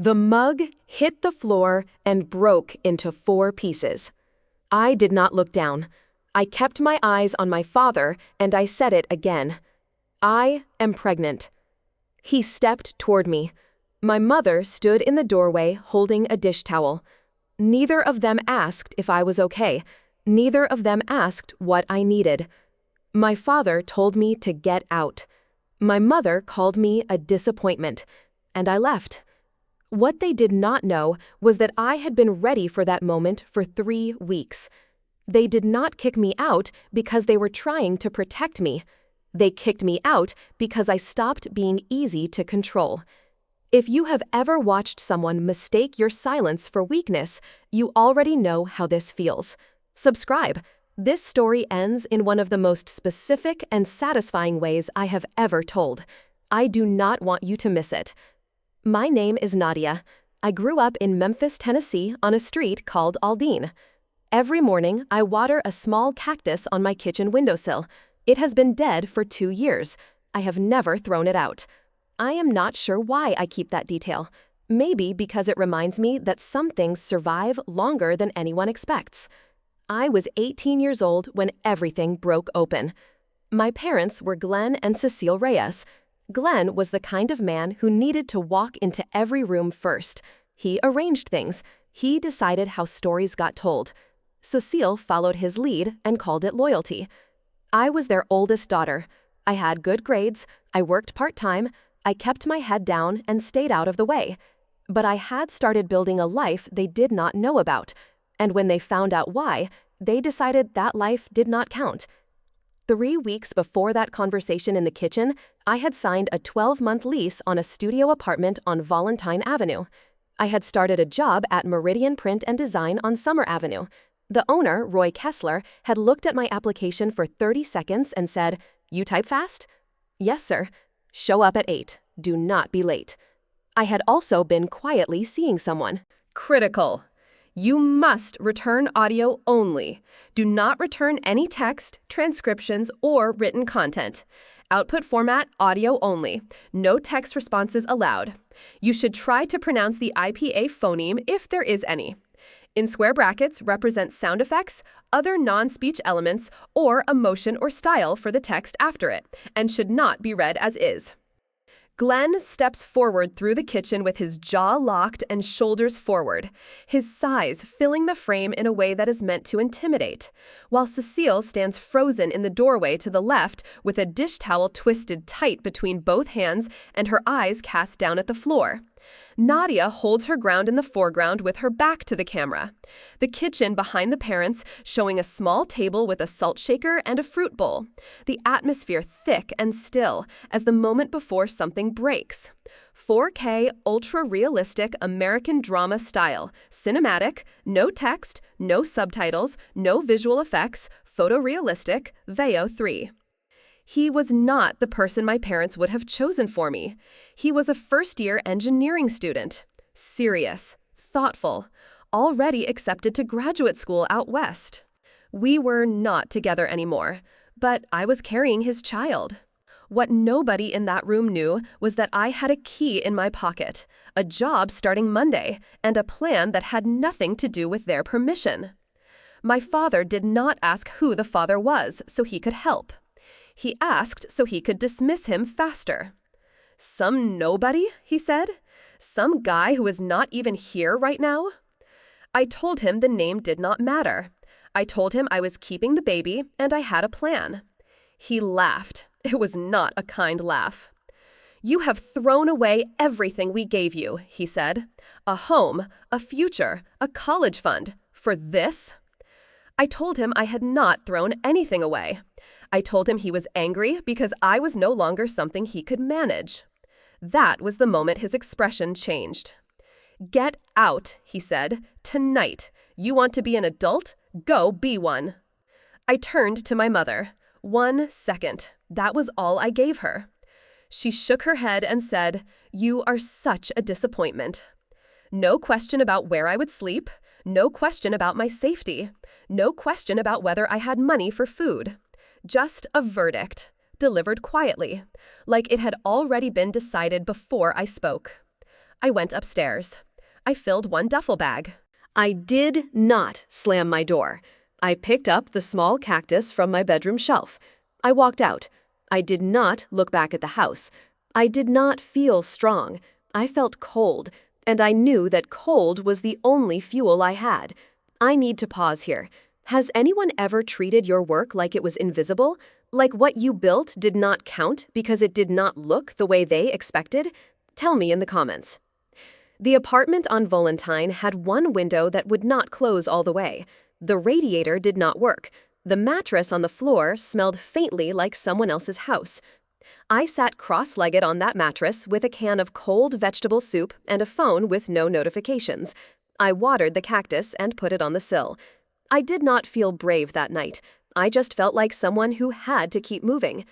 The mug hit the floor and broke into 4 pieces. I did not look down. I kept my eyes on my father, and I said it again. I am pregnant. He stepped toward me. My mother stood in the doorway holding a dish towel. Neither of them asked if I was okay. Neither of them asked what I needed. My father told me to get out. My mother called me a disappointment, and I left. What they did not know was that I had been ready for that moment for 3 weeks. They did not kick me out because they were trying to protect me. They kicked me out because I stopped being easy to control. If you have ever watched someone mistake your silence for weakness, you already know how this feels. Subscribe. This story ends in one of the most specific and satisfying ways I have ever told. I do not want you to miss it. My name is Nadia. I grew up in Memphis, Tennessee, on a street called Aldine. Every morning, I water a small cactus on my kitchen windowsill. It has been dead for 2 years. I have never thrown it out. I am not sure why I keep that detail. Maybe because it reminds me that some things survive longer than anyone expects. I was 18 years old when everything broke open. My parents were Glenn and Cecile Reyes. Glenn was the kind of man who needed to walk into every room first. He arranged things. He decided how stories got told. Cecile followed his lead and called it loyalty. I was their oldest daughter. I had good grades, I worked part-time, I kept my head down and stayed out of the way. But I had started building a life they did not know about. And when they found out why, they decided that life did not count. 3 weeks before that conversation in the kitchen, I had signed a 12-month lease on a studio apartment on Valentine Avenue. I had started a job at Meridian Print and Design on Summer Avenue. The owner, Roy Kessler, had looked at my application for 30 seconds and said, "You type fast?" "Yes, sir." "Show up at 8. Do not be late." I had also been quietly seeing someone. Critical. You must return audio only. Do not return any text, transcriptions, or written content. Output format, audio only. No text responses allowed. You should try to pronounce the IPA phoneme if there is any. In square brackets represent sound effects, other non-speech elements, or emotion or style for the text after it, and should not be read as is. Glenn steps forward through the kitchen with his jaw locked and shoulders forward, his size filling the frame in a way that is meant to intimidate, while Cecile stands frozen in the doorway to the left with a dish towel twisted tight between both hands and her eyes cast down at the floor. Nadia holds her ground in the foreground with her back to the camera. The kitchen behind the parents showing a small table with a salt shaker and a fruit bowl. The atmosphere thick and still as the moment before something breaks. 4K ultra-realistic American drama style, cinematic, no text, no subtitles, no visual effects, photorealistic, VEO 3. He was not the person my parents would have chosen for me. He was a first-year engineering student. Serious, thoughtful, already accepted to graduate school out west. We were not together anymore, but I was carrying his child. What nobody in that room knew was that I had a key in my pocket, a job starting Monday, and a plan that had nothing to do with their permission. My father did not ask who the father was so he could help. He asked so he could dismiss him faster. "Some nobody," he said. "Some guy who is not even here right now?" I told him the name did not matter. I told him I was keeping the baby and I had a plan. He laughed. It was not a kind laugh. "You have thrown away everything we gave you," he said. "A home, a future, a college fund. For this?" I told him I had not thrown anything away. I told him he was angry because I was no longer something he could manage. That was the moment his expression changed. "Get out," he said, "tonight. You want to be an adult? Go be one." I turned to my mother. 1 second. That was all I gave her. She shook her head and said, "You are such a disappointment." No question about where I would sleep. No question about my safety. No question about whether I had money for food. Just a verdict, delivered quietly, like it had already been decided before I spoke. I went upstairs. I filled one duffel bag. I did not slam my door. I picked up the small cactus from my bedroom shelf. I walked out. I did not look back at the house. I did not feel strong. I felt cold, and I knew that cold was the only fuel I had. I need to pause here. Has anyone ever treated your work like it was invisible? Like what you built did not count because it did not look the way they expected? Tell me in the comments. The apartment on Volentine had one window that would not close all the way. The radiator did not work. The mattress on the floor smelled faintly like someone else's house. I sat cross-legged on that mattress with a can of cold vegetable soup and a phone with no notifications. I watered the cactus and put it on the sill. I did not feel brave that night. I just felt like someone who had to keep moving.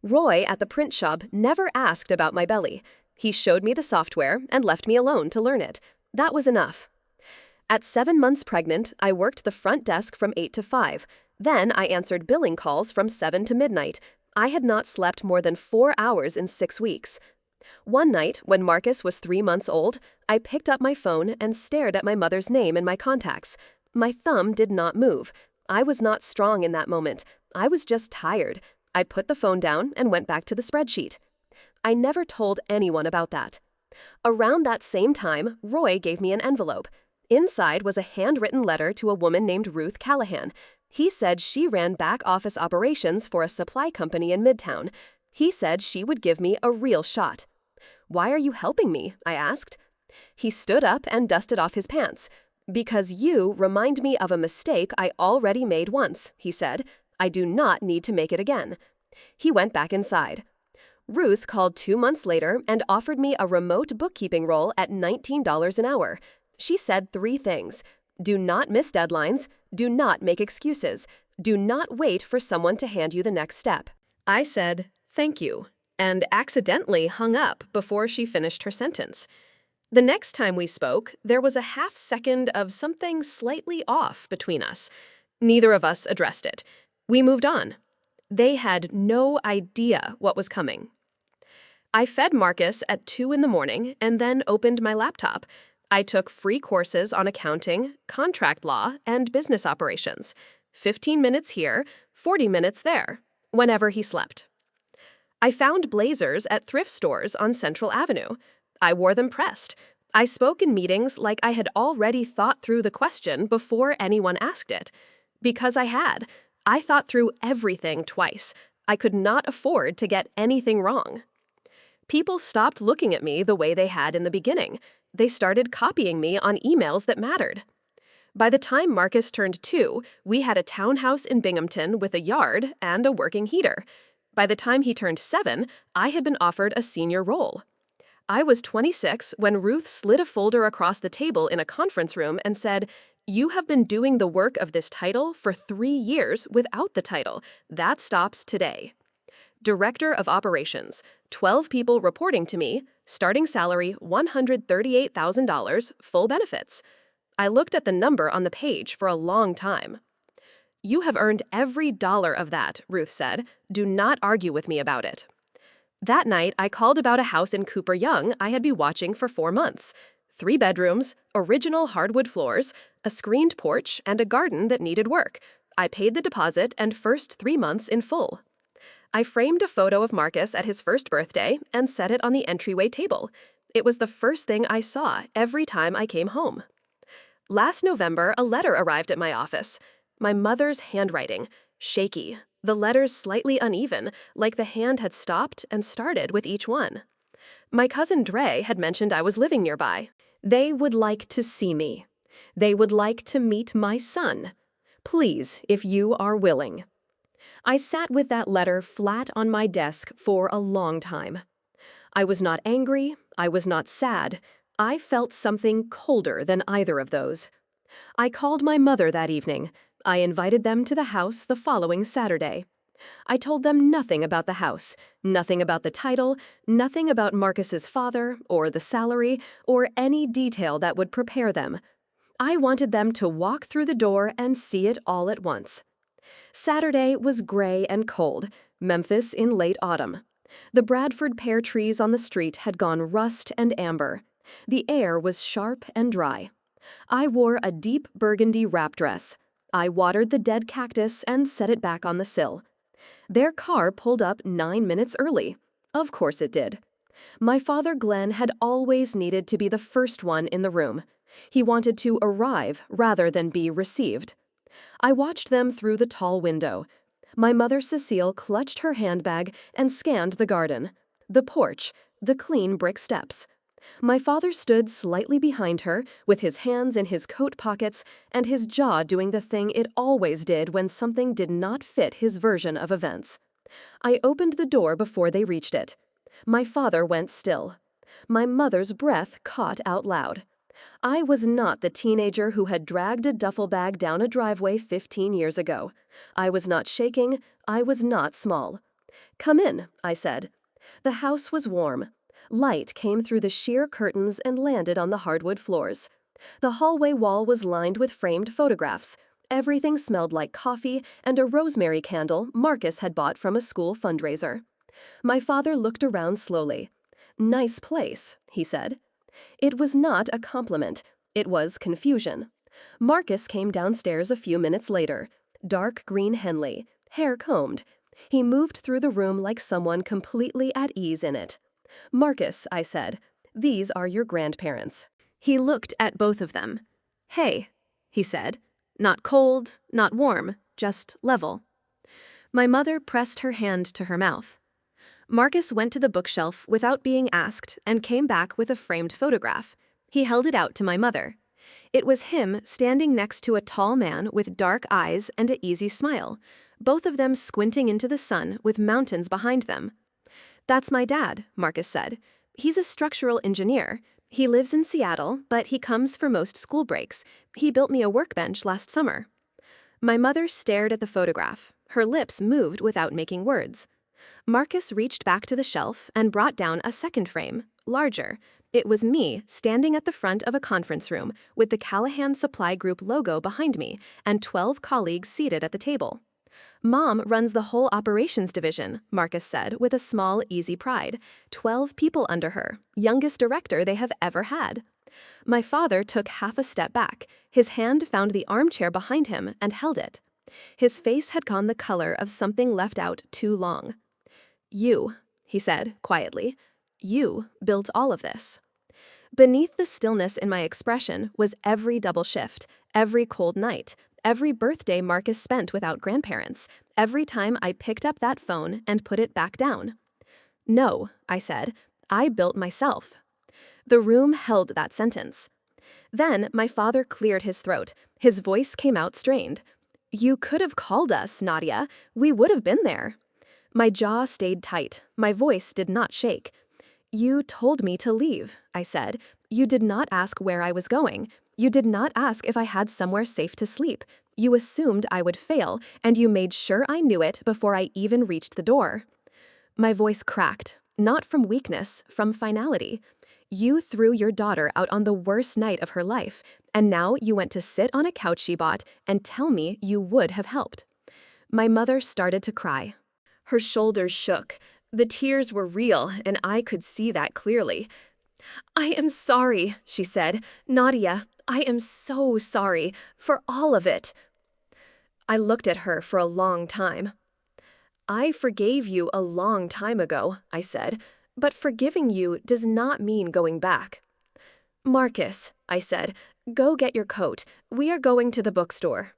Roy at the print shop never asked about my belly. He showed me the software and left me alone to learn it. That was enough. At 7 months pregnant, I worked the front desk from 8 to 5. Then I answered billing calls from 7 to midnight. I had not slept more than 4 hours in 6 weeks. One night, when Marcus was 3 months old, I picked up my phone and stared at my mother's name in my contacts. My thumb did not move. I was not strong in that moment. I was just tired. I put the phone down and went back to the spreadsheet. I never told anyone about that. Around that same time, Roy gave me an envelope. Inside was a handwritten letter to a woman named Ruth Callahan. He said she ran back office operations for a supply company in Midtown. He said she would give me a real shot. "Why are you helping me?" I asked. He stood up and dusted off his pants. "Because you remind me of a mistake I already made once," he said. "I do not need to make it again." He went back inside. Ruth called 2 months later and offered me a remote bookkeeping role at $19 an hour. She said 3 things. Do not miss deadlines. Do not make excuses. Do not wait for someone to hand you the next step. I said, "Thank you," and accidentally hung up before she finished her sentence. The next time we spoke, there was a half second of something slightly off between us. Neither of us addressed it. We moved on. They had no idea what was coming. I fed Marcus at 2 in the morning and then opened my laptop. I took free courses on accounting, contract law, and business operations. 15 minutes here, 40 minutes there, whenever he slept. I found blazers at thrift stores on Central Avenue. I wore them pressed. I spoke in meetings like I had already thought through the question before anyone asked it. Because I had. I thought through everything twice. I could not afford to get anything wrong. People stopped looking at me the way they had in the beginning. They started copying me on emails that mattered. By the time Marcus turned 2, we had a townhouse in Binghamton with a yard and a working heater. By the time he turned 7, I had been offered a senior role. I was 26 when Ruth slid a folder across the table in a conference room and said, "You have been doing the work of this title for 3 years without the title. That stops today." Director of Operations, 12 people reporting to me, starting salary $138,000, full benefits. I looked at the number on the page for a long time. "You have earned every dollar of that," Ruth said. "Do not argue with me about it." That night, I called about a house in Cooper Young I had been watching for 4 months. 3 bedrooms, original hardwood floors, a screened porch, and a garden that needed work. I paid the deposit and first 3 months in full. I framed a photo of Marcus at his first birthday and set it on the entryway table. It was the first thing I saw every time I came home. Last November, a letter arrived at my office. My mother's handwriting, shaky, the letters slightly uneven, like the hand had stopped and started with each one. My cousin Dre had mentioned I was living nearby. They would like to see me. They would like to meet my son. Please, if you are willing. I sat with that letter flat on my desk for a long time. I was not angry. I was not sad. I felt something colder than either of those. I called my mother that evening. I invited them to the house the following Saturday. I told them nothing about the house, nothing about the title, nothing about Marcus's father, or the salary, or any detail that would prepare them. I wanted them to walk through the door and see it all at once. Saturday was gray and cold, Memphis in late autumn. The Bradford pear trees on the street had gone rust and amber. The air was sharp and dry. I wore a deep burgundy wrap dress. I watered the dead cactus and set it back on the sill. Their car pulled up 9 minutes early. Of course it did. My father Glenn had always needed to be the first one in the room. He wanted to arrive rather than be received. I watched them through the tall window. My mother Cecile clutched her handbag and scanned the garden, the porch, the clean brick steps. My father stood slightly behind her, with his hands in his coat pockets and his jaw doing the thing it always did when something did not fit his version of events. I opened the door before they reached it. My father went still. My mother's breath caught out loud. I was not the teenager who had dragged a duffel bag down a driveway 15 years ago. I was not shaking. I was not small. "Come in," I said. The house was warm. Light came through the sheer curtains and landed on the hardwood floors. The hallway wall was lined with framed photographs. Everything smelled like coffee and a rosemary candle Marcus had bought from a school fundraiser. My father looked around slowly. "Nice place," he said. It was not a compliment. It was confusion. Marcus came downstairs a few minutes later. Dark green Henley, hair combed. He moved through the room like someone completely at ease in it. "Marcus," I said, "these are your grandparents." He looked at both of them. "Hey," he said. Not cold, not warm, just level. My mother pressed her hand to her mouth. Marcus went to the bookshelf without being asked and came back with a framed photograph. He held it out to my mother. It was him standing next to a tall man with dark eyes and an easy smile, both of them squinting into the sun with mountains behind them. "That's my dad," Marcus said. "He's a structural engineer. He lives in Seattle, but he comes for most school breaks. He built me a workbench last summer." My mother stared at the photograph. Her lips moved without making words. Marcus reached back to the shelf and brought down a second frame, larger. It was me standing at the front of a conference room with the Callahan Supply Group logo behind me and 12 colleagues seated at the table. "Mom runs the whole operations division," Marcus said with a small, easy pride. 12 people under her, youngest director they have ever had. My father took half a step back. His hand found the armchair behind him and held it. His face had gone the color of something left out too long. "You," he said quietly, "you built all of this." Beneath the stillness in my expression was every double shift, every cold night, every birthday Marcus spent without grandparents, every time I picked up that phone and put it back down. "No," I said, "I built myself." The room held that sentence. Then my father cleared his throat. His voice came out strained. "You could have called us, Nadia. We would have been there." My jaw stayed tight. My voice did not shake. "You told me to leave," I said. "You did not ask where I was going. You did not ask if I had somewhere safe to sleep. You assumed I would fail, and you made sure I knew it before I even reached the door." My voice cracked, not from weakness, from finality. "You threw your daughter out on the worst night of her life, and now you went to sit on a couch she bought and tell me you would have helped." My mother started to cry. Her shoulders shook. The tears were real, and I could see that clearly. "I am sorry," she said. "Nadia, I am so sorry for all of it." I looked at her for a long time. "I forgave you a long time ago," I said, "but forgiving you does not mean going back." "Marcus," I said, "go get your coat. We are going to the bookstore."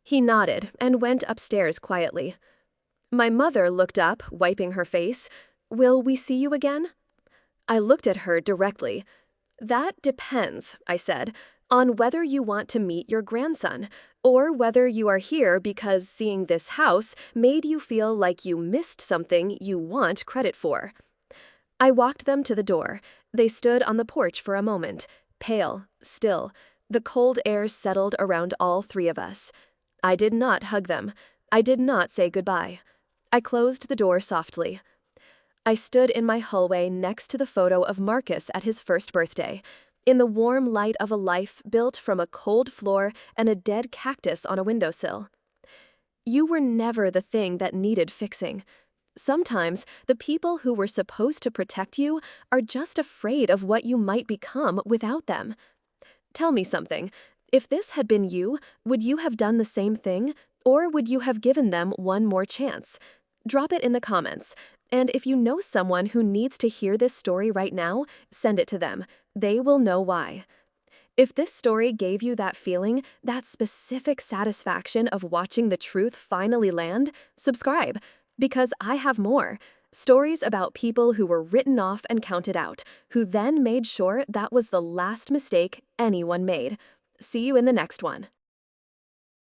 He nodded and went upstairs quietly. My mother looked up, wiping her face. "Will we see you again?" I looked at her directly. "That depends," I said, "on whether you want to meet your grandson, or whether you are here because seeing this house made you feel like you missed something you want credit for." I walked them to the door. They stood on the porch for a moment, pale, still. The cold air settled around all three of us. I did not hug them. I did not say goodbye. I closed the door softly. I stood in my hallway next to the photo of Marcus at his first birthday, in the warm light of a life built from a cold floor and a dead cactus on a windowsill. "You were never the thing that needed fixing. Sometimes the people who were supposed to protect you are just afraid of what you might become without them. Tell me something. If this had been you, would you have done the same thing, or would you have given them one more chance? Drop it in the comments. And if you know someone who needs to hear this story right now, send it to them. They will know why. If this story gave you that feeling, that specific satisfaction of watching the truth finally land, subscribe, because I have more. Stories about people who were written off and counted out, who then made sure that was the last mistake anyone made. See you in the next one.